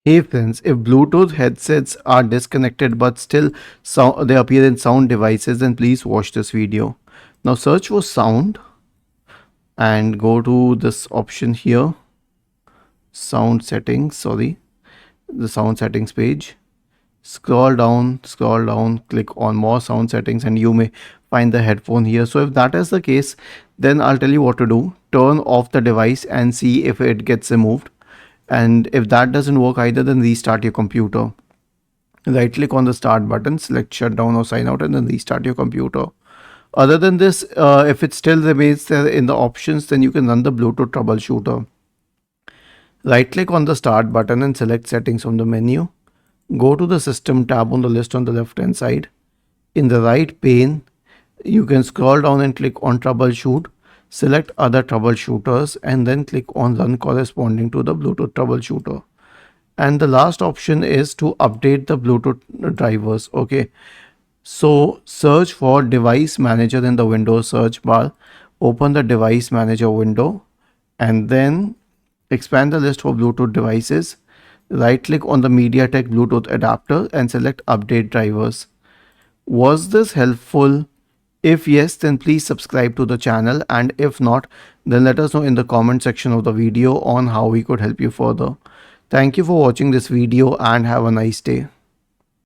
Hey friends, if Bluetooth headsets are disconnected but still they appear in sound devices, then please watch this video. Now search for sound and go to this option here, sound settings, the sound settings page. Scroll down, click on more sound settings and you may find the headphone here. So if that is the case, then I'll tell you what to do. Turn off the device and see if it gets removed. And if that doesn't work either, then restart your computer. Right click on the start button, select shutdown or sign out and then restart your computer. Other than this, if it still remains there in the options, then you can run the Bluetooth troubleshooter. Right click on the start button and select settings from the menu. Go to the system tab on the list on the left hand side. In the right pane, you can scroll down and click on troubleshoot. Select other troubleshooters and then click on run corresponding to the Bluetooth troubleshooter. And the last option is to update the Bluetooth drivers. Okay, so search for device manager in the Windows search bar. Open the device manager window and then expand the list for Bluetooth devices. Right click on the MediaTek Bluetooth adapter and select update drivers. Was this helpful? If yes, then please subscribe to the channel, and if not, then let us know in the comment section of the video on how we could help you further. Thank you for watching this video and have a nice day.